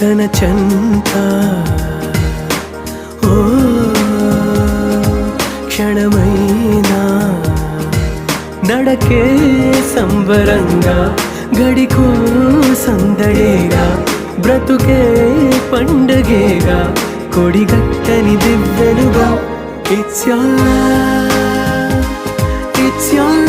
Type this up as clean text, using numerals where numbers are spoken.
తన చెంత ఓ క్షణమైనా నడకే సంబరంగా గడికో సందడేగా బ్రతుకే పండగేగా కొడిగట్టని దివ్వెనుగా It's your